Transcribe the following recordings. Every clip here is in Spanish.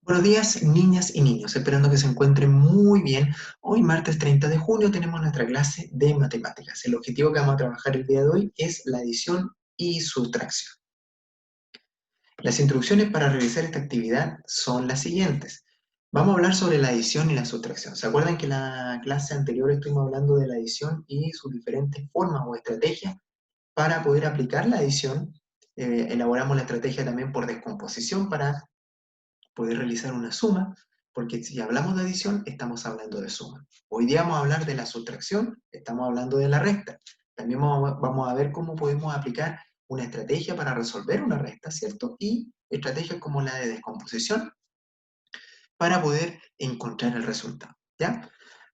Buenos días, niñas y niños, esperando que se encuentren muy bien. Hoy, martes 30 de junio, tenemos nuestra clase de matemáticas. El objetivo que vamos a trabajar el día de hoy es la adición y sustracción. Las instrucciones para realizar esta actividad son las siguientes. Vamos a hablar sobre la adición y la sustracción. ¿Se acuerdan que en la clase anterior estuvimos hablando de la adición y sus diferentes formas o estrategias para poder aplicar la adición? Elaboramos la estrategia también por descomposición para poder realizar una suma, porque si hablamos de adición, estamos hablando de suma. Hoy día vamos a hablar de la sustracción, estamos hablando de la resta. También vamos a ver cómo podemos aplicar una estrategia para resolver una resta, ¿cierto? Y estrategias como la de descomposición para poder encontrar el resultado, ¿ya?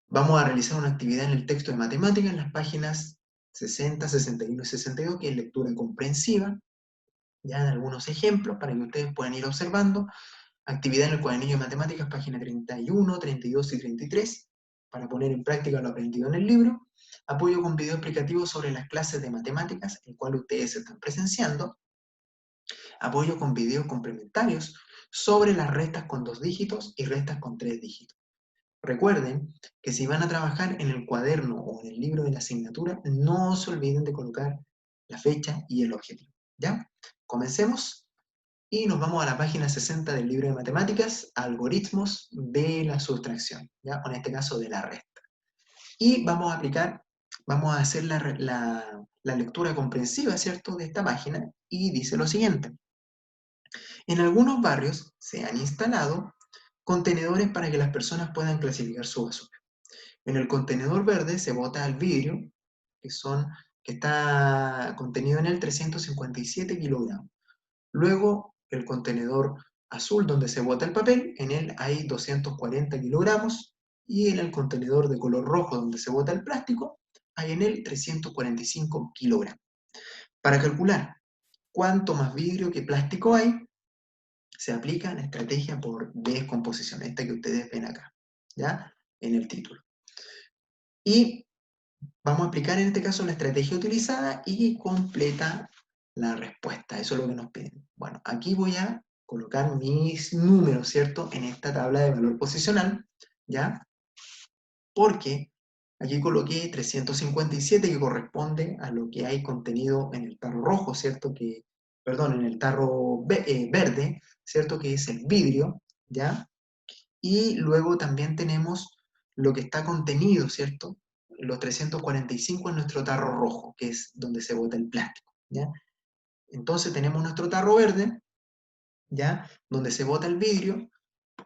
Vamos a realizar una actividad en el texto de matemáticas en las páginas 60, 61 y 62, que es lectura comprensiva, ya de algunos ejemplos para que ustedes puedan ir observando. Actividad en el cuadernillo de matemáticas, página 31, 32 y 33, para poner en práctica lo aprendido en el libro. Apoyo con video explicativo sobre las clases de matemáticas, el cual ustedes están presenciando. Apoyo con videos complementarios sobre las restas con 2 dígitos y restas con 3 dígitos. Recuerden que si van a trabajar en el cuaderno o en el libro de la asignatura, no se olviden de colocar la fecha y el objetivo. ¿Ya? Comencemos. Y nos vamos a la página 60 del libro de matemáticas, algoritmos de la sustracción, ¿ya? En este caso de la resta. Y vamos a aplicar, vamos a hacer la lectura comprensiva, ¿cierto?, de esta página, y dice lo siguiente. En algunos barrios se han instalado contenedores para que las personas puedan clasificar su basura. En el contenedor verde se bota el vidrio, que está contenido en el 357 kilogramos. Luego, el contenedor azul donde se bota el papel, en él hay 240 kilogramos, y en el contenedor de color rojo donde se bota el plástico, hay en él 345 kilogramos. Para calcular cuánto más vidrio que plástico hay, se aplica la estrategia por descomposición, esta que ustedes ven acá, ¿ya? En el título. Y vamos a aplicar en este caso la estrategia utilizada y completa la respuesta. Eso es lo que nos piden. Bueno, aquí voy a colocar mis números, ¿cierto? En esta tabla de valor posicional, ¿ya? Porque aquí coloqué 357 que corresponde a lo que hay contenido en el tarro rojo, ¿cierto? Perdón, en el tarro verde, ¿cierto? Que es el vidrio, ¿ya? Y luego también tenemos lo que está contenido, ¿cierto? Los 345 en nuestro tarro rojo, que es donde se bota el plástico, ¿ya? Entonces tenemos nuestro tarro verde, ¿ya? Donde se bota el vidrio,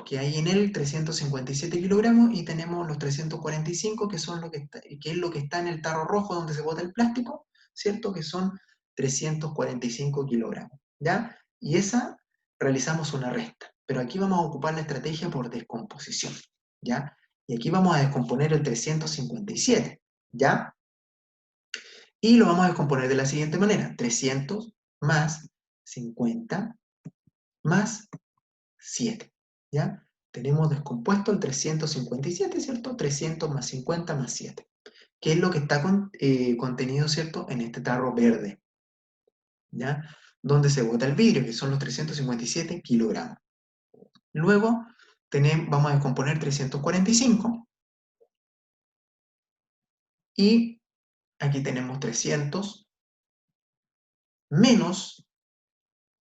que hay en él 357 kilogramos, y tenemos los 345, que es lo que está en el tarro rojo donde se bota el plástico, ¿cierto? Que son 345 kilogramos, ¿ya? Y esa realizamos una resta. Pero aquí vamos a ocupar la estrategia por descomposición, ¿ya? Y aquí vamos a descomponer el 357, ¿ya? Y lo vamos a descomponer de la siguiente manera. 300 más 50 más 7, ¿ya? Tenemos descompuesto el 357, ¿cierto? 300 más 50 más 7, que es lo que está contenido, ¿cierto?, en este tarro verde, ¿ya? Donde se bota el vidrio, que son los 357 kilogramos. Luego vamos a descomponer 345, y aquí tenemos 300 menos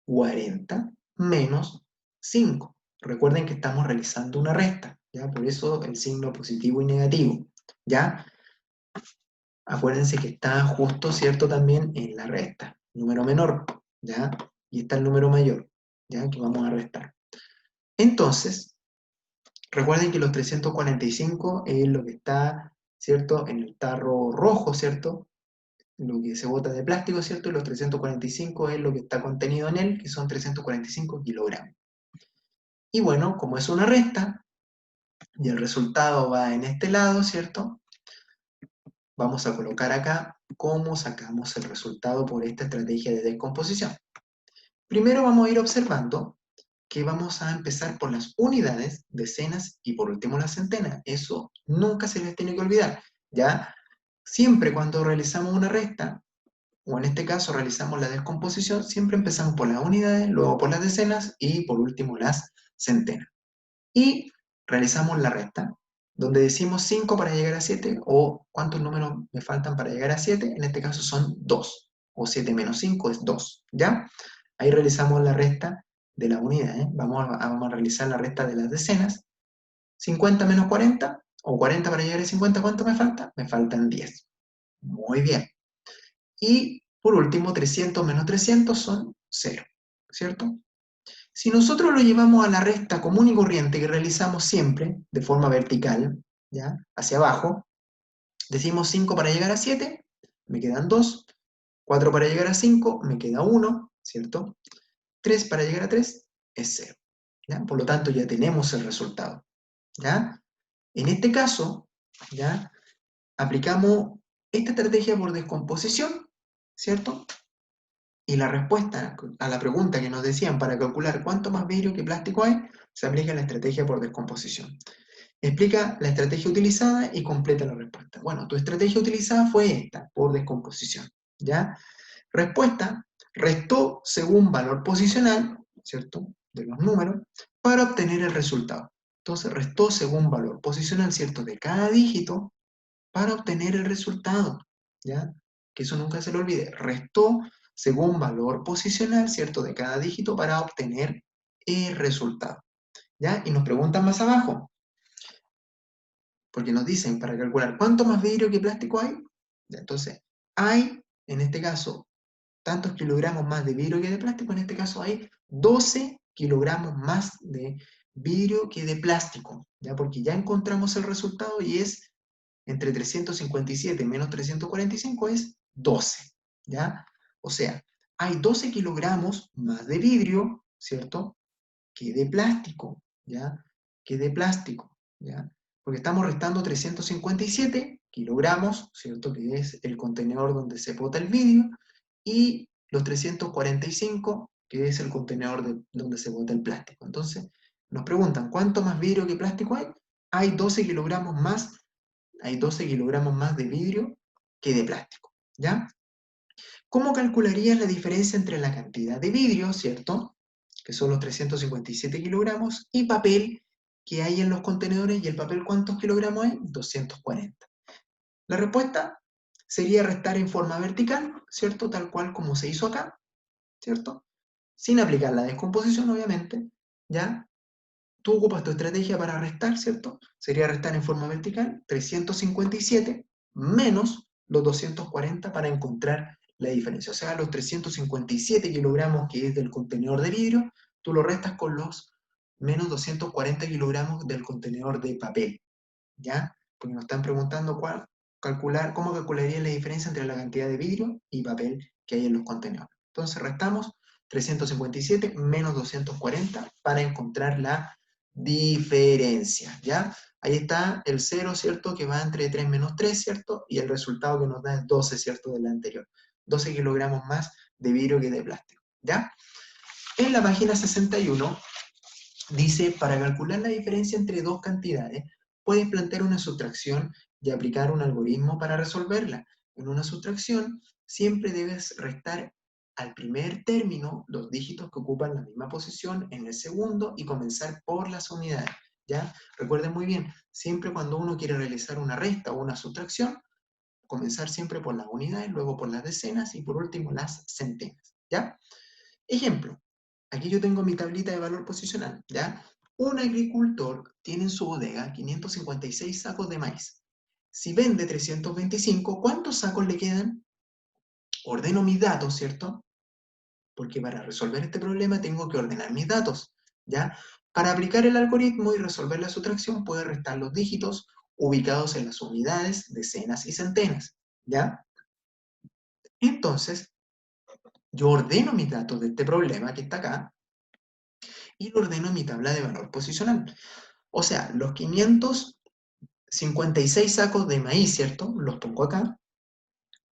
40 menos 5. Recuerden que estamos realizando una resta, ¿ya? Por eso el signo positivo y negativo, ¿ya? Acuérdense que está justo, ¿cierto?, también en la resta. Número menor, ¿ya? Y está el número mayor, ¿ya? Que vamos a restar. Entonces, recuerden que los 345 es lo que está, ¿cierto?, en el tarro rojo, ¿cierto? Lo que se bota de plástico, ¿cierto? Y los 345 es lo que está contenido en él, que son 345 kilogramos. Y bueno, como es una resta, y el resultado va en este lado, ¿cierto? Vamos a colocar acá cómo sacamos el resultado por esta estrategia de descomposición. Primero vamos a ir observando que vamos a empezar por las unidades, decenas y por último las centenas. Eso nunca se les tiene que olvidar, ¿ya? Siempre cuando realizamos una resta, o en este caso realizamos la descomposición, siempre empezamos por las unidades, luego por las decenas y por último las centenas, Y realizamos la resta, donde decimos 5 para llegar a 7, o cuántos números me faltan para llegar a 7, en este caso son 2, o 7 menos 5 es 2, ¿ya? Ahí realizamos la resta de la unidad, ¿eh? Vamos a realizar la resta de las decenas. 50 menos 40, o 40 para llegar a 50, ¿cuánto me falta? Me faltan 10. Muy bien. Y por último, 300 menos 300 son 0, ¿cierto? Si nosotros lo llevamos a la resta común y corriente que realizamos siempre, de forma vertical, ¿ya? Hacia abajo, decimos 5 para llegar a 7, me quedan 2, 4 para llegar a 5, me queda 1, ¿cierto? 3 para llegar a 3 es 0, ¿ya? Por lo tanto, ya tenemos el resultado, ¿ya? En este caso, ¿ya? Aplicamos esta estrategia por descomposición, ¿cierto? Y la respuesta a la pregunta que nos decían para calcular cuánto más vidrio que plástico hay, se aplica la estrategia por descomposición. Explica la estrategia utilizada y completa la respuesta. Bueno, tu estrategia utilizada fue esta, por descomposición, ¿ya? Respuesta, restó según valor posicional, ¿cierto? De los números, para obtener el resultado. Entonces, restó según valor posicional, ¿cierto? De cada dígito, para obtener el resultado, ¿ya? Que eso nunca se lo olvide. Restó según valor posicional, ¿cierto? De cada dígito para obtener el resultado, ¿ya? Y nos preguntan más abajo, porque nos dicen para calcular cuánto más vidrio que plástico hay. ¿Ya? Entonces, hay, en este caso, tantos kilogramos más de vidrio que de plástico, en este caso hay 12 kilogramos más de vidrio que de plástico, ¿ya? Porque ya encontramos el resultado y es entre 357 menos 345 es 12, ¿ya? O sea, hay 12 kilogramos más de vidrio, ¿cierto? Que de plástico, ¿ya? Que de plástico, ¿ya? Porque estamos restando 357 kilogramos, ¿cierto? Que es el contenedor donde se bota el vidrio, y los 345, que es el contenedor donde se bota el plástico. Entonces, nos preguntan, ¿cuánto más vidrio que plástico hay? Hay 12 kilogramos más, hay 12 kilogramos más de vidrio que de plástico, ¿ya? ¿Cómo calcularías la diferencia entre la cantidad de vidrio, ¿cierto? Que son los 357 kilogramos, y papel que hay en los contenedores, y el papel, ¿cuántos kilogramos hay? 240. La respuesta sería restar en forma vertical, ¿cierto? Tal cual como se hizo acá, ¿cierto? Sin aplicar la descomposición, obviamente, ¿ya? Tú ocupas tu estrategia para restar, ¿cierto? Sería restar en forma vertical 357 menos los 240 para encontrar la diferencia. O sea, los 357 kilogramos que es del contenedor de vidrio, tú lo restas con los menos 240 kilogramos del contenedor de papel, ¿ya? Porque nos están preguntando cómo calcularía la diferencia entre la cantidad de vidrio y papel que hay en los contenedores. Entonces restamos 357 menos 240 para encontrar la diferencia, ¿ya? Ahí está el 0, ¿cierto? Que va entre 3 menos 3, ¿cierto? Y el resultado que nos da es 12, ¿cierto? De la anterior. 12 kilogramos más de vidrio que de plástico, ¿ya? En la página 61 dice, para calcular la diferencia entre dos cantidades, puedes plantear una sustracción y aplicar un algoritmo para resolverla. En una sustracción, siempre debes restar al primer término los dígitos que ocupan la misma posición en el segundo y comenzar por las unidades, ¿ya? Recuerden muy bien, siempre cuando uno quiere realizar una resta o una sustracción, comenzar siempre por las unidades, luego por las decenas y por último las centenas, ¿ya? Ejemplo, aquí yo tengo mi tablita de valor posicional, ¿ya? Un agricultor tiene en su bodega 556 sacos de maíz. Si vende 325, ¿cuántos sacos le quedan? Ordeno mis datos, ¿cierto? Porque para resolver este problema tengo que ordenar mis datos, ¿ya? Para aplicar el algoritmo y resolver la sustracción, puedo restar los dígitos ubicados en las unidades, decenas y centenas, ¿ya? Entonces, yo ordeno mis datos de este problema que está acá, y lo ordeno en mi tabla de valor posicional. O sea, los 556 sacos de maíz, ¿cierto? Los pongo acá.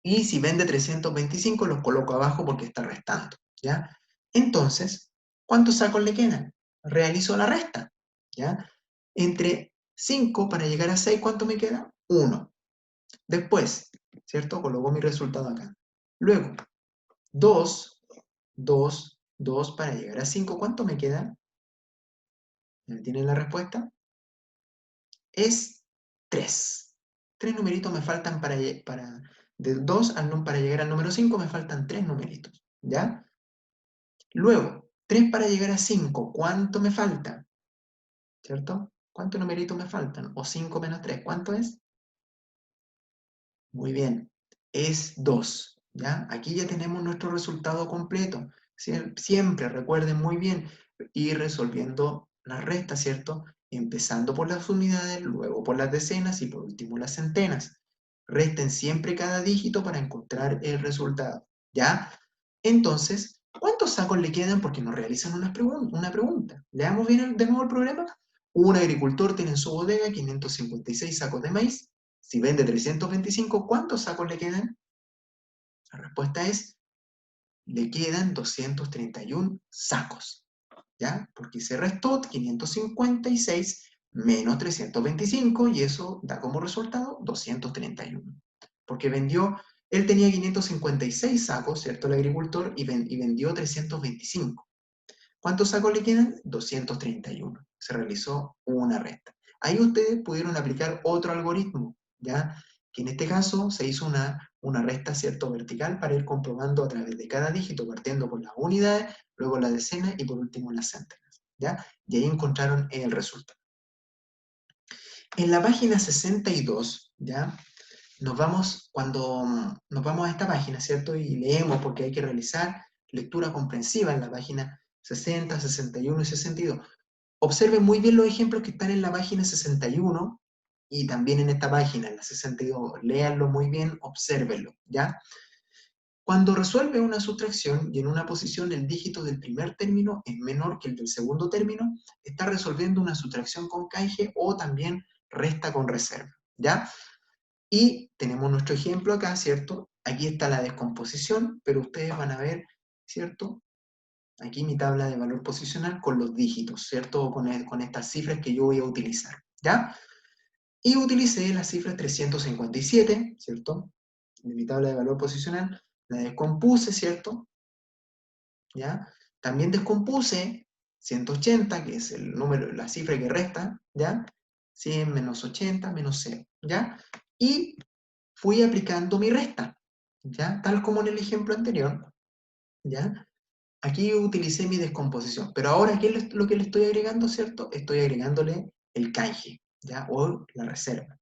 Y si vende 325, los coloco abajo porque está restando, ¿ya? Entonces, ¿cuántos sacos le quedan? Realizo la resta, ¿ya? Entre 5 para llegar a 6, ¿cuánto me queda? 1. Después, ¿cierto? Coloco mi resultado acá. Luego, 2, 2, 2 para llegar a 5, ¿cuánto me queda? ¿Ya tienen la respuesta? Es 3. 3 numeritos me faltan de 2 para llegar al número 5 me faltan 3 numeritos, ¿ya? Luego, 3 para llegar a 5, ¿cuánto me falta? ¿Cierto? ¿Cuántos numeritos me faltan? O 5 menos 3, ¿cuánto es? Muy bien, es 2, ¿ya? Aquí ya tenemos nuestro resultado completo. Siempre recuerden muy bien ir resolviendo las restas, ¿cierto? Empezando por las unidades, luego por las decenas y por último las centenas. Resten siempre cada dígito para encontrar el resultado, ¿ya? Entonces, ¿cuántos sacos le quedan? Porque nos realizan una pregunta. ¿Leamos bien de nuevo el problema? Un agricultor tiene en su bodega 556 sacos de maíz. Si vende 325, ¿cuántos sacos le quedan? La respuesta es, le quedan 231 sacos, ¿ya? Porque se restó 556 menos 325 y eso da como resultado 231. Porque él tenía 556 sacos, ¿cierto? El agricultor y vendió 325. ¿Cuántos sacos le quedan? 231. Se realizó una resta. Ahí ustedes pudieron aplicar otro algoritmo, ¿ya? Que en este caso se hizo una resta, ¿cierto? Vertical para ir comprobando a través de cada dígito, partiendo por las unidades, luego la decena y por último las centenas, ¿ya? Y ahí encontraron el resultado. En la página 62, ¿ya? Cuando nos vamos a esta página, ¿cierto? Y leemos porque hay que realizar lectura comprensiva en la página 60, 61 y 62. Observen muy bien los ejemplos que están en la página 61 y también en esta página, en la 62. Léanlo muy bien, obsérvenlo, ¿ya? Cuando resuelve una sustracción y en una posición el dígito del primer término es menor que el del segundo término, está resolviendo una sustracción con canje o también resta con reserva, ¿ya? Y tenemos nuestro ejemplo acá, ¿cierto? Aquí está la descomposición, pero ustedes van a ver, ¿cierto? Aquí mi tabla de valor posicional con los dígitos, ¿cierto? O con estas cifras que yo voy a utilizar, ¿ya? Y utilicé la cifra 357, ¿cierto? De mi tabla de valor posicional, la descompuse, ¿cierto? ¿Ya? También descompuse 180, que es el número, la cifra que resta, ¿ya? 100 menos 80 menos 0, ¿ya? Y fui aplicando mi resta, ¿ya? Tal como en el ejemplo anterior, ¿ya? Aquí utilicé mi descomposición, pero ahora, ¿qué es lo que le estoy agregando, cierto? Estoy agregándole el canje, ¿ya? O la reserva.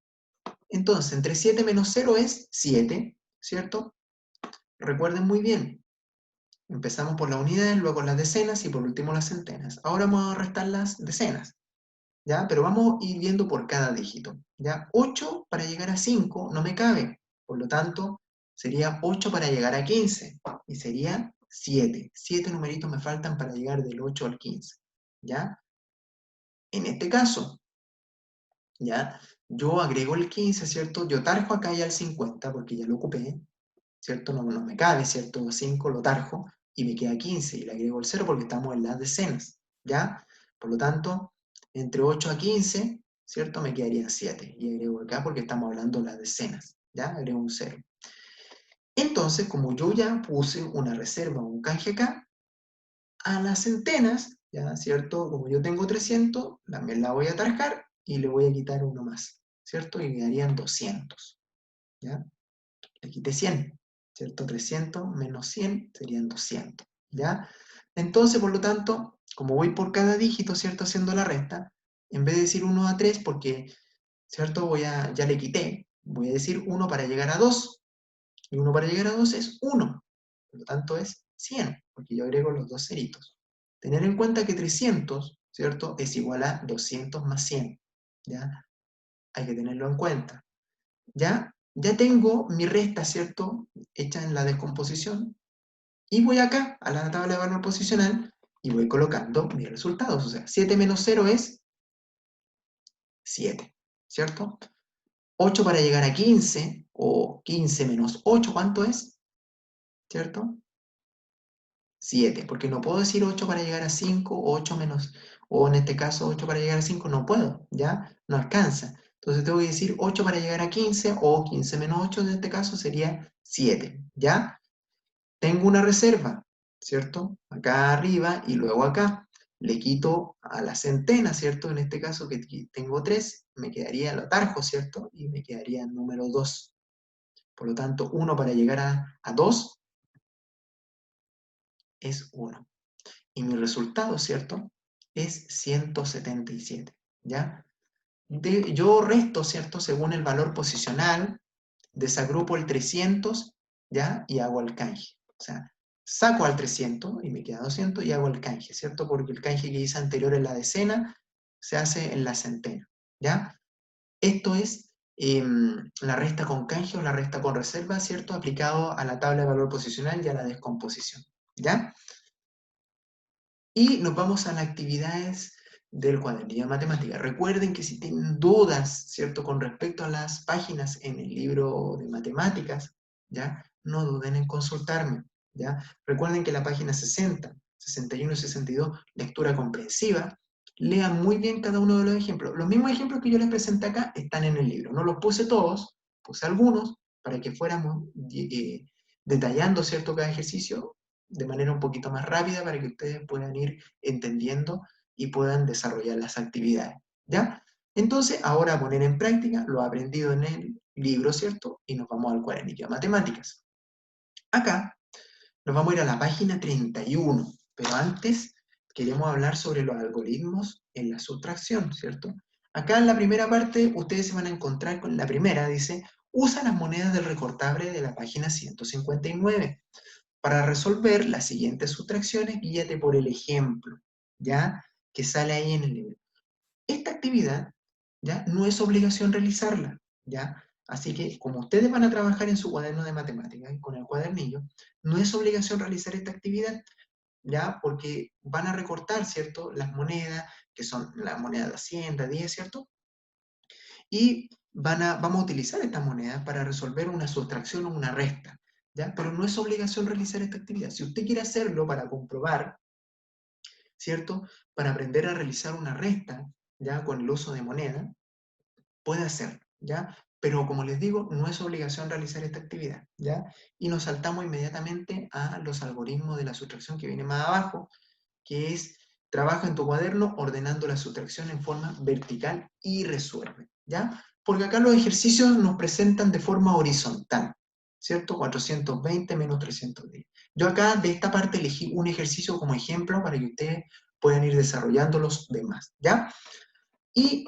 Entonces, entre 7 menos 0 es 7, ¿cierto? Recuerden muy bien, empezamos por las unidades, luego las decenas y por último las centenas. Ahora vamos a restar las decenas, ¿ya? Pero vamos a ir viendo por cada dígito, ¿ya? 8 para llegar a 5 no me cabe, por lo tanto, sería 8 para llegar a 15, y sería 7. 7 numeritos me faltan para llegar del 8 al 15, ¿ya? En este caso, ¿ya? Yo agrego el 15, ¿cierto? Yo tarjo acá ya el 50 porque ya lo ocupé, ¿cierto? No me cabe, ¿cierto? 5 lo tarjo y me queda 15 y le agrego el 0 porque estamos en las decenas, ¿ya? Por lo tanto, entre 8 a 15, ¿cierto? Me quedarían 7 y agrego acá porque estamos hablando de las decenas, ¿ya? Agrego un 0. Entonces, como yo ya puse una reserva o un canje acá, a las centenas, ¿ya? ¿Cierto? Como yo tengo 300, también la voy a tarjar y le voy a quitar uno más, ¿cierto? Y quedarían 200, ¿ya? Le quité 100, ¿cierto? 300 menos 100 serían 200, ¿ya? Entonces, por lo tanto, como voy por cada dígito, ¿cierto? Haciendo la resta, en vez de decir 1 a 3, porque, ¿cierto? Ya le quité, voy a decir 1 para llegar a 2, y 1 para llegar a 2 es 1, por lo tanto es 100, porque yo agrego los dos ceritos. Tener en cuenta que 300, ¿cierto? Es igual a 200 más 100, ¿ya? Hay que tenerlo en cuenta. Ya tengo mi resta, ¿cierto? Hecha en la descomposición. Y voy acá a la tabla de valor posicional y voy colocando mis resultados. O sea, 7 menos 0 es 7, ¿cierto? 8 para llegar a 15, o 15 menos 8, ¿cuánto es? ¿Cierto? 7, porque no puedo decir 8 para llegar a 5, 8 menos, o en este caso 8 para llegar a 5, no puedo, ¿ya? No alcanza. Entonces tengo que decir 8 para llegar a 15, o 15 menos 8 en este caso sería 7, ¿ya? Tengo una reserva, ¿cierto? Acá arriba y luego acá. le quito a la centena, ¿cierto? En este caso que tengo 3, me quedaría, lo tarjo, ¿cierto? Y me quedaría el número 2. Por lo tanto, 1 para llegar a 2 es 1. Y mi resultado, ¿cierto? Es 177, ¿ya? Yo resto, ¿cierto? Según el valor posicional, desagrupo el 300, ¿ya? Y hago el canje. O sea, saco al 300 y me queda 200 y hago el canje, ¿cierto? Porque el canje que hice anterior en la decena se hace en la centena, ¿ya? Esto es la resta con canje o la resta con reserva, ¿cierto? Aplicado a la tabla de valor posicional y a la descomposición, ¿ya? Y nos vamos a las actividades del cuadernillo de matemáticas. Recuerden que si tienen dudas, ¿cierto?, con respecto a las páginas en el libro de matemáticas, ¿ya? No duden en consultarme, ¿ya? Recuerden que la página 60, 61 y 62, lectura comprensiva, lean muy bien cada uno de los ejemplos. Los mismos ejemplos que yo les presenté acá están en el libro. No los puse todos, puse algunos para que fuéramos detallando, ¿cierto?, cada ejercicio de manera un poquito más rápida para que ustedes puedan ir entendiendo y puedan desarrollar las actividades, ¿ya? Entonces, ahora a poner en práctica lo aprendido en el libro, ¿cierto? Y nos vamos al cuadernillo de matemáticas. Acá nos vamos a ir a la página 31, pero antes queremos hablar sobre los algoritmos en la sustracción, ¿cierto? Acá en la primera parte ustedes se van a encontrar con la primera, dice, usa las monedas del recortable de la página 159. Para resolver las siguientes sustracciones, guíate por el ejemplo, ¿ya? Que sale ahí en el libro. Esta actividad, ¿ya? No es obligación realizarla, ¿ya? Así que, como ustedes van a trabajar en su cuaderno de matemáticas, con el cuadernillo, no es obligación realizar esta actividad, ¿ya? Porque van a recortar, ¿cierto? Las monedas, que son las monedas de Hacienda, 10, ¿cierto? Y vamos a utilizar estas monedas para resolver una sustracción o una resta, ¿ya? Pero no es obligación realizar esta actividad. Si usted quiere hacerlo para comprobar, ¿cierto? Para aprender a realizar una resta, ¿ya? Con el uso de moneda, puede hacerlo, ¿ya? Pero como les digo, no es obligación realizar esta actividad, ¿ya? Y nos saltamos inmediatamente a los algoritmos de la sustracción que viene más abajo, que es trabaja en tu cuaderno ordenando la sustracción en forma vertical y resuelve, ¿ya? Porque acá los ejercicios nos presentan de forma horizontal, ¿cierto? 420 menos 310. Yo acá de esta parte elegí un ejercicio como ejemplo para que ustedes puedan ir desarrollando los demás, ¿ya? Y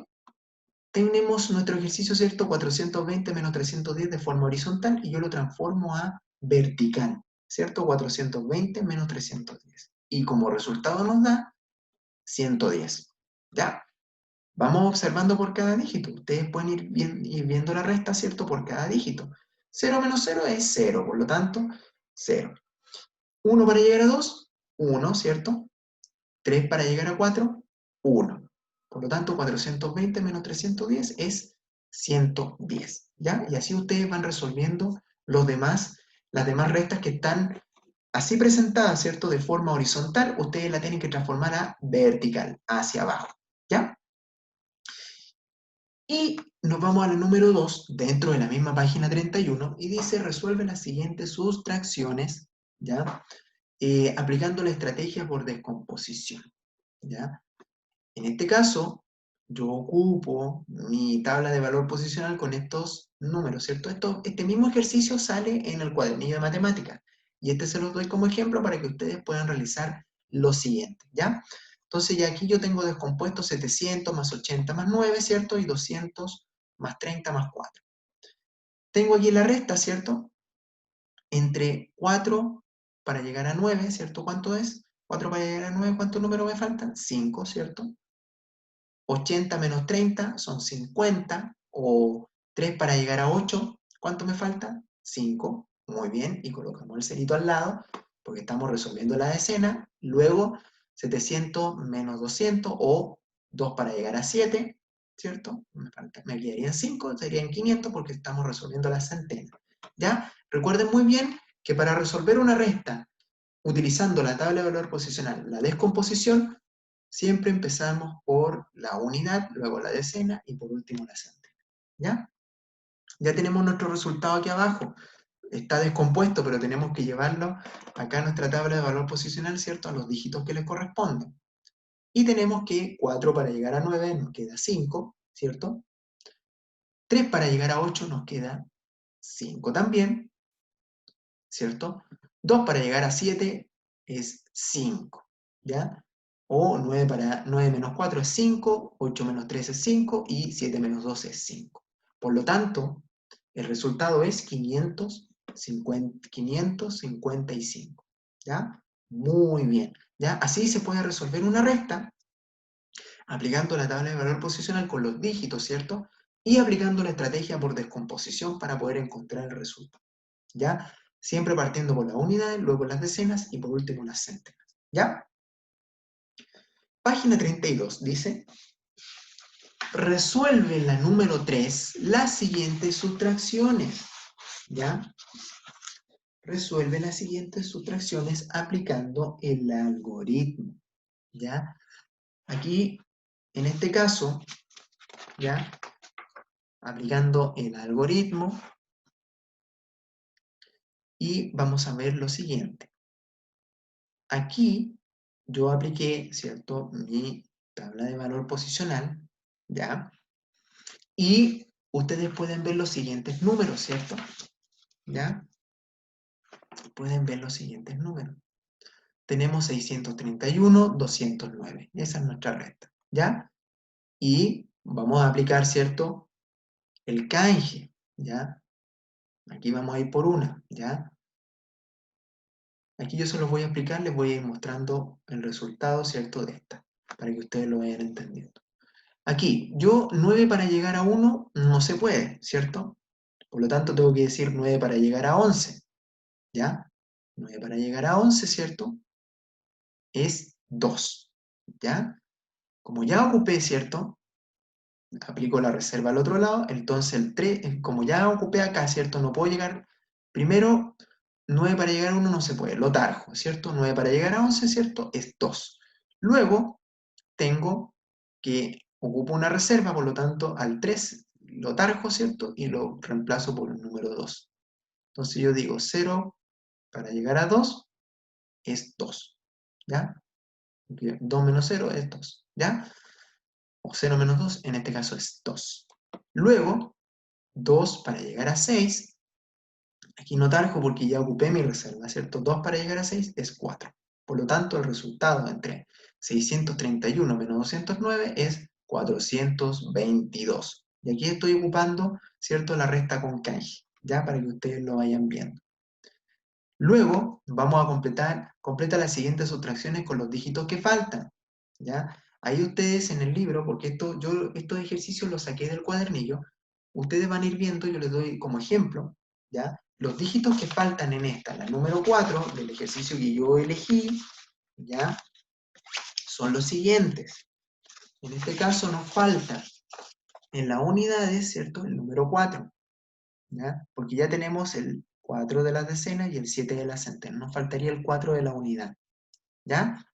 tenemos nuestro ejercicio, ¿cierto? 420 menos 310 de forma horizontal y yo lo transformo a vertical, ¿cierto? 420 menos 310. Y como resultado nos da 110, ¿ya? Vamos observando por cada dígito. Ustedes pueden ir viendo la resta, ¿cierto? Por cada dígito. 0 menos 0 es 0, por lo tanto, 0. 1 para llegar a 2, 1, ¿cierto? 3 para llegar a 4, 1. Por lo tanto, 420 menos 310 es 110, ¿ya? Y así ustedes van resolviendo las demás restas que están así presentadas, ¿cierto? De forma horizontal, ustedes la tienen que transformar a vertical, hacia abajo, ¿ya? Y nos vamos a la número 2, dentro de la misma página 31, y dice, resuelve las siguientes sustracciones, ¿ya? Aplicando la estrategia por descomposición, ¿ya? En este caso, yo ocupo mi tabla de valor posicional con estos números, ¿cierto? Este mismo ejercicio sale en el cuadernillo de matemáticas, y este se los doy como ejemplo para que ustedes puedan realizar lo siguiente, ¿ya? Entonces ya aquí yo tengo descompuesto 700 más 80 más 9, ¿cierto? Y 200 más 30 más 4. Tengo aquí la resta, ¿cierto? Entre 4 para llegar a 9, ¿cierto? ¿Cuánto es? 4 para llegar a 9, ¿cuántos números me faltan? 5, ¿cierto? 80 menos 30 son 50, o 3 para llegar a 8, ¿cuánto me falta? 5, muy bien, y colocamos el cerito al lado, porque estamos resolviendo la decena. Luego, 700 menos 200, o 2 para llegar a 7, ¿cierto? Me quedarían 5, serían 500 porque estamos resolviendo la centena, ¿ya? Recuerden muy bien que para resolver una resta, utilizando la tabla de valor posicional, la descomposición, siempre empezamos por la unidad, luego la decena y por último la centena, ¿ya? Ya tenemos nuestro resultado aquí abajo. Está descompuesto, pero tenemos que llevarlo acá a nuestra tabla de valor posicional, ¿cierto? A los dígitos que les corresponden. Y tenemos que 4 para llegar a 9 nos queda 5, ¿cierto? 3 para llegar a 8 nos queda 5 también, ¿cierto? 2 para llegar a 7 es 5, ¿ya? O 9 menos 4 es 5, 8 menos 3 es 5 y 7 menos 2 es 5. Por lo tanto, el resultado es 555, ¿ya? Muy bien, ¿ya? Así se puede resolver una recta aplicando la tabla de valor posicional con los dígitos, ¿cierto? Y aplicando la estrategia por descomposición para poder encontrar el resultado, ¿ya? Siempre partiendo por las unidades, luego las decenas y por último las centenas, ¿ya? Página 32 dice, resuelve la número 3 las siguientes sustracciones, ¿ya? Resuelve las siguientes sustracciones aplicando el algoritmo, ¿ya? Aquí, en este caso, ¿ya? Aplicando el algoritmo, y vamos a ver lo siguiente. Aquí yo apliqué, ¿cierto?, mi tabla de valor posicional, ¿ya? Y ustedes pueden ver los siguientes números, ¿cierto? ¿Ya? Pueden ver los siguientes números. Tenemos 631, 209. Esa es nuestra recta, ¿ya? Y vamos a aplicar, ¿cierto?, el canje, ¿ya? Aquí vamos a ir por una, ¿ya? Aquí yo se los voy a explicar, les voy a ir mostrando el resultado, ¿cierto?, de esta, para que ustedes lo vayan entendiendo. Aquí, 9 para llegar a 1 no se puede, ¿cierto? Por lo tanto, tengo que decir 9 para llegar a 11, ¿ya? 9 para llegar a 11, ¿cierto? Es 2, ¿ya? Como ya ocupé, ¿cierto? Aplico la reserva al otro lado, entonces el 3, como ya ocupé acá, ¿cierto? No puedo llegar, primero, 9 para llegar a 1 no se puede, lo tarjo, ¿cierto? 9 para llegar a 11, ¿cierto? Es 2. Luego, tengo que ocupo una reserva, por lo tanto, al 3 lo tarjo, ¿cierto? Y lo reemplazo por el número 2. Entonces yo digo 0 para llegar a 2 es 2, ¿ya? 2 menos 0 es 2, ¿ya? O 0 menos 2, en este caso es 2. Luego, 2 para llegar a 6, aquí no tarjo porque ya ocupé mi reserva, ¿cierto? 2 para llegar a 6 es 4. Por lo tanto, el resultado entre 631 menos 209 es 422. Y aquí estoy ocupando, ¿cierto?, la recta con canje, ya para que ustedes lo vayan viendo. Luego vamos a completa las siguientes sustracciones con los dígitos que faltan, ¿ya? Ahí ustedes en el libro, porque yo estos ejercicios los saqué del cuadernillo, ustedes van a ir viendo, yo les doy como ejemplo, ¿ya? Los dígitos que faltan en esta, la número 4 del ejercicio que yo elegí, ¿ya? Son los siguientes. En este caso nos falta en las unidades, ¿cierto?, el número 4, ¿ya? Porque ya tenemos el 4 de las decenas y el 7 de las centenas. Nos faltaría el 4 de la unidad, ¿ya?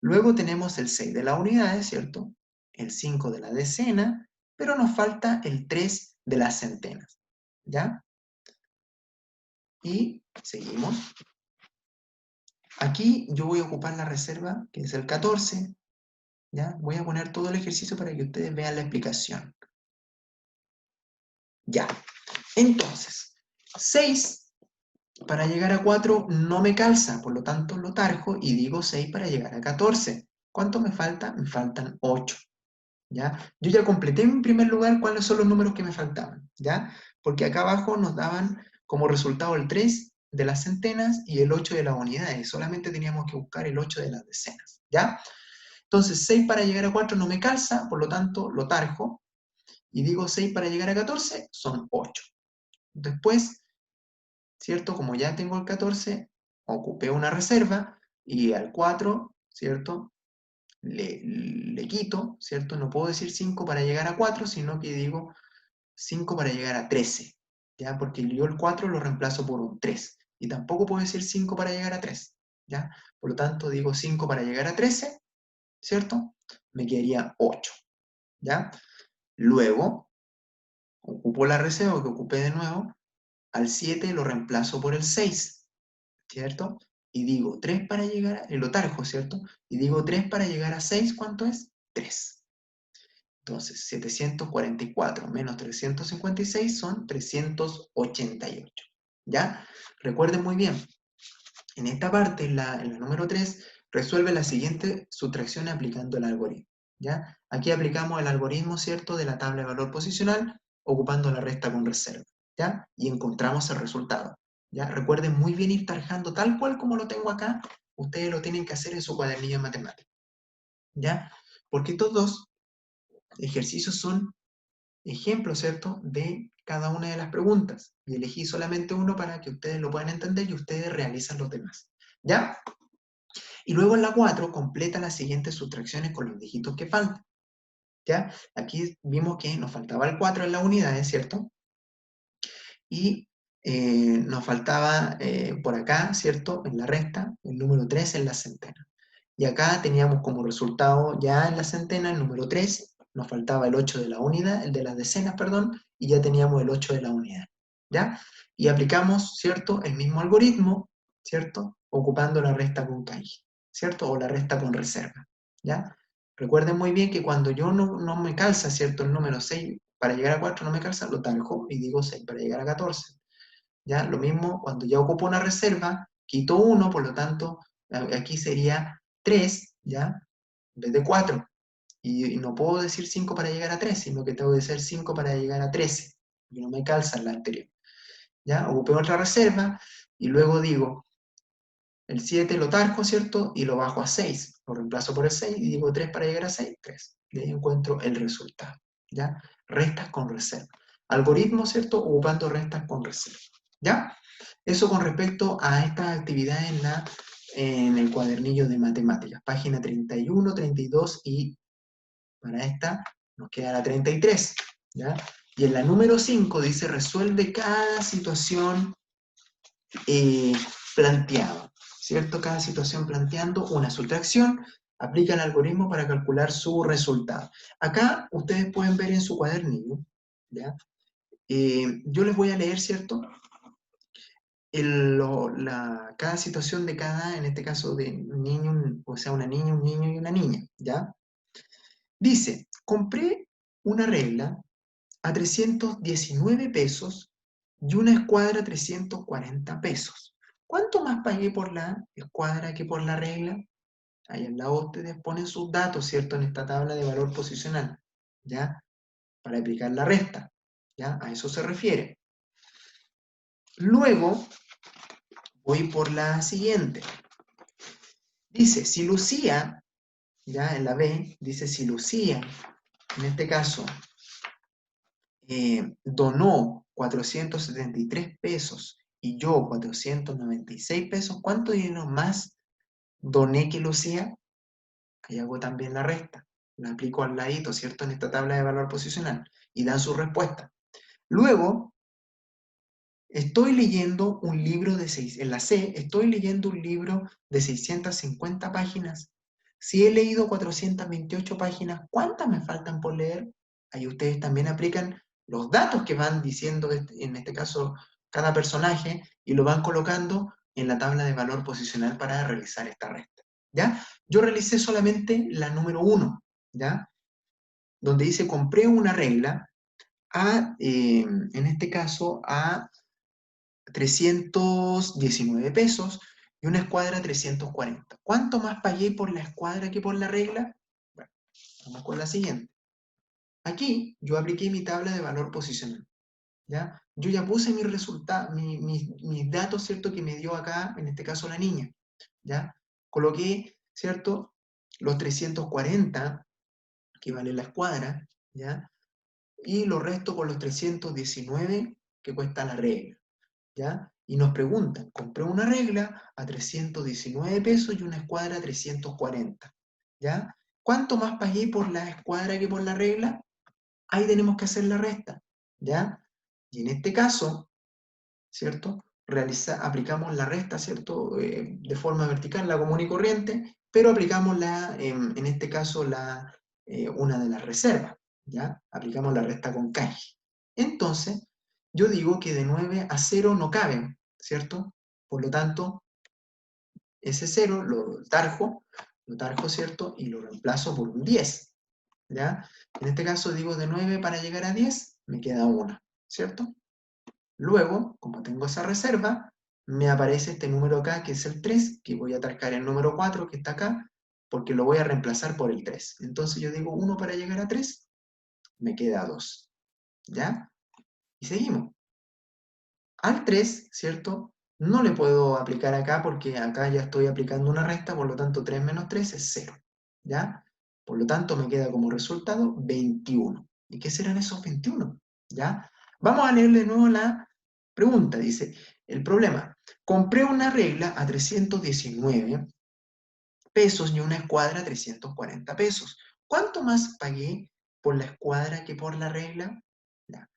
Luego tenemos el 6 de la unidad, ¿cierto? El 5 de la decena, pero nos falta el 3 de las centenas, ¿ya? Y seguimos. Aquí yo voy a ocupar la reserva, que es el 14, ¿ya? Voy a poner todo el ejercicio para que ustedes vean la explicación. Ya. Entonces, 6 para llegar a 4 no me calza, por lo tanto lo tarjo y digo 6 para llegar a 14. ¿Cuánto me falta? Me faltan 8, ¿ya? Yo ya completé en primer lugar cuáles son los números que me faltaban, ¿ya? Porque acá abajo nos daban como resultado el 3 de las centenas y el 8 de las unidades. Solamente teníamos que buscar el 8 de las decenas, ¿ya? Entonces 6 para llegar a 4 no me calza, por lo tanto lo tarjo y digo 6 para llegar a 14 son 8. Después, ¿cierto? Como ya tengo el 14, ocupé una reserva y al 4, ¿cierto? Le quito, ¿cierto? No puedo decir 5 para llegar a 4, sino que digo 5 para llegar a 13, ¿ya? Porque yo el 4 lo reemplazo por un 3. Y tampoco puedo decir 5 para llegar a 3, ¿ya? Por lo tanto, digo 5 para llegar a 13, ¿cierto? Me quedaría 8, ¿ya? Luego, ocupo la reserva que ocupé de nuevo, al 7 lo reemplazo por el 6, ¿cierto? y digo 3 para llegar a, el otarjo, ¿cierto? Y digo 3 para llegar a 6, ¿cuánto es? 3. Entonces, 744 menos 356 son 388. ¿Ya? Recuerden muy bien, en esta parte, en la número 3, resuelve la siguiente sustracción aplicando el algoritmo. ¿Ya? Aquí aplicamos el algoritmo, ¿cierto?, de la tabla de valor posicional, ocupando la resta con reserva. ¿Ya? Y encontramos el resultado. ¿Ya? Recuerden muy bien ir tarjando tal cual como lo tengo acá, ustedes lo tienen que hacer en su cuadernillo de matemáticas. ¿Ya? Porque estos dos ejercicios son ejemplos, ¿cierto?, de cada una de las preguntas. Y elegí solamente uno para que ustedes lo puedan entender y ustedes realizan los demás. ¿Ya? Y luego en la 4 completa las siguientes sustracciones con los dígitos que faltan. ¿Ya? Aquí vimos que nos faltaba el 4 en la unidad, ¿es cierto? Y nos faltaba por acá, ¿cierto?, en la resta, el número 3 en la centena. Y acá teníamos como resultado ya en la centena el número 3, nos faltaba el 8 de la unidad, el de las decenas, perdón, y ya teníamos el 8 de la unidad. ¿Ya? Y aplicamos, ¿cierto?, el mismo algoritmo, ¿cierto?, ocupando la resta con calle, ¿cierto?, o la resta con reserva. ¿Ya? Recuerden muy bien que cuando yo no me calza, ¿cierto?, el número 6 para llegar a 4 no me calza, lo taljo y digo 6 para llegar a 14. ¿Ya? Lo mismo cuando ya ocupo una reserva, quito 1, por lo tanto, aquí sería 3, ¿ya? En vez de 4. Y no puedo decir 5 para llegar a 3, sino que tengo que decir 5 para llegar a 13, porque no me calza la anterior. ¿Ya? Ocupé otra reserva y luego digo, el 7 lo tarjo, ¿cierto? Y lo bajo a 6. Lo reemplazo por el 6 y digo 3 para llegar a 6, 3. Y ahí encuentro el resultado. ¿Ya? Restas con reserva. Algoritmo, ¿cierto? Ocupando restas con reserva. ¿Ya? Eso con respecto a estas actividades en el cuadernillo de matemáticas. Página 31, 32 y para esta nos queda la 33. ¿Ya? Y en la número 5 dice resuelve cada situación eh, planteada. ¿Cierto? Cada situación planteando una sustracción, aplica el algoritmo para calcular su resultado. Acá ustedes pueden ver en su cuadernillo, ¿ya? Yo les voy a leer, ¿cierto?, cada situación de cada, en este caso de un niño, o sea, una niña, un niño y una niña, ¿ya? Dice, compré una regla a 319 pesos y una escuadra a 340 pesos. ¿Cuánto más pagué por la escuadra que por la regla? Ahí al lado ustedes ponen sus datos, ¿cierto? En esta tabla de valor posicional, ¿ya? Para aplicar la resta, ¿ya? A eso se refiere. Luego, voy por la siguiente. Dice, si Lucía, ya en la B, dice si Lucía, en este caso, donó 473 pesos y yo 496 pesos, ¿cuánto dinero más doné que Lucía? Ahí hago también la resta. La aplico al ladito, ¿cierto? En esta tabla de valor posicional. Y dan su respuesta. Luego, estoy leyendo un libro de en la C, estoy leyendo un libro de 650 páginas. Si he leído 428 páginas, ¿cuántas me faltan por leer? Ahí ustedes también aplican los datos que van diciendo, en este caso, cada personaje, y lo van colocando en la tabla de valor posicional para realizar esta resta. ¿Ya? Yo realicé solamente la número 1, ¿ya? Donde dice, compré una regla en este caso, a 319 pesos y una escuadra a 340. ¿Cuánto más pagué por la escuadra que por la regla? Bueno, vamos con la siguiente. Aquí yo apliqué mi tabla de valor posicional. ¿Ya? Yo ya puse mi resultado, mis datos, ¿cierto?, que me dio acá, en este caso la niña. ¿Ya? Coloqué, ¿cierto?, los 340, que vale la escuadra, ¿ya? Y lo resto con los 319 que cuesta la regla. ¿Ya? Y nos preguntan, compré una regla a 319 pesos y una escuadra a 340, ¿ya? ¿Cuánto más pagué por la escuadra que por la regla? Ahí tenemos que hacer la resta, ¿ya? Y en este caso, ¿cierto? Aplicamos la resta, ¿cierto? De forma vertical, la común y corriente, pero aplicamos en este caso una de las reservas, ¿ya? Aplicamos la resta con calle. Entonces, yo digo que de 9 a 0 no caben, ¿cierto? Por lo tanto, ese 0 lo tarjo, ¿cierto? Y lo reemplazo por un 10, ¿ya? En este caso digo de 9 para llegar a 10, me queda 1, ¿cierto? Luego, como tengo esa reserva, me aparece este número acá, que es el 3, que voy a tarjar el número 4, que está acá, porque lo voy a reemplazar por el 3. Entonces yo digo 1 para llegar a 3, me queda 2, ¿ya? Y seguimos. Al 3, ¿cierto? No le puedo aplicar acá porque acá ya estoy aplicando una resta, por lo tanto 3 menos 3 es 0, ¿ya? Por lo tanto me queda como resultado 21. ¿Y qué serán esos 21? ¿Ya? Vamos a leer de nuevo la pregunta. Dice, el problema, compré una regla a 319 pesos y una escuadra a 340 pesos. ¿Cuánto más pagué por la escuadra que por la regla? Ya.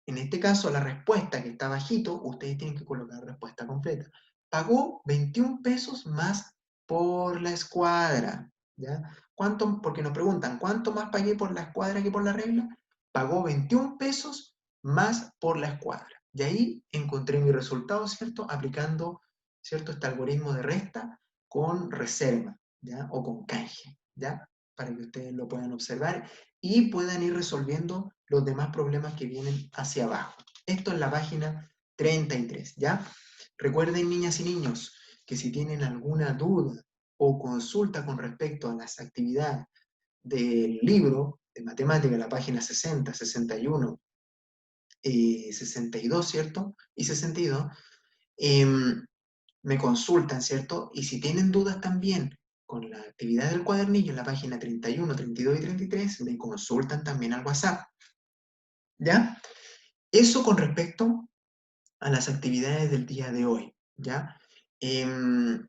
En este caso, la respuesta que está bajito, ustedes tienen que colocar la respuesta completa. Pagó 21 pesos más por la escuadra, ¿ya? ¿Cuánto? Porque nos preguntan, ¿cuánto más pagué por la escuadra que por la regla? Pagó 21 pesos más por la escuadra. Y ahí encontré mi resultado, ¿cierto? Aplicando, ¿cierto? Este algoritmo de resta con reserva, ¿ya? O con canje, ¿ya? Para que ustedes lo puedan observar y puedan ir resolviendo los demás problemas que vienen hacia abajo. Esto es la página 33, ¿ya? Recuerden, niñas y niños, que si tienen alguna duda o consulta con respecto a las actividades del libro de matemática, la página 60, 61, 62, ¿cierto? Y 62, me consultan, ¿cierto? Y si tienen dudas también con la actividad del cuadernillo en la página 31, 32 y 33, me consultan también al WhatsApp, ¿ya? Eso con respecto a las actividades del día de hoy, ¿ya? Em,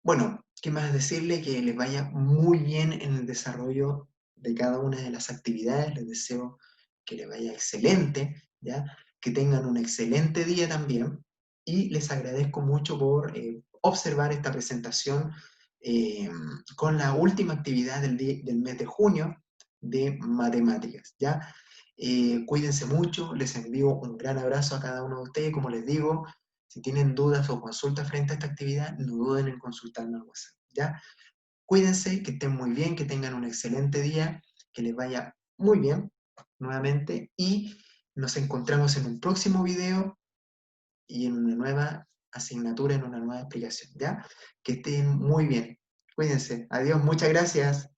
bueno, ¿qué más decirle? Que les vaya muy bien en el desarrollo de cada una de las actividades. Les deseo que les vaya excelente, ¿ya? Que tengan un excelente día también. Y les agradezco mucho por observar esta presentación con la última actividad del mes de junio de matemáticas, ¿ya? Cuídense mucho, les envío un gran abrazo a cada uno de ustedes, como les digo, si tienen dudas o consultas frente a esta actividad, no duden en consultarme al WhatsApp, ¿ya? Cuídense, que estén muy bien, que tengan un excelente día, que les vaya muy bien nuevamente y nos encontramos en un próximo video y en una nueva asignatura, en una nueva explicación, ¿ya? Que estén muy bien. Cuídense. Adiós, muchas gracias.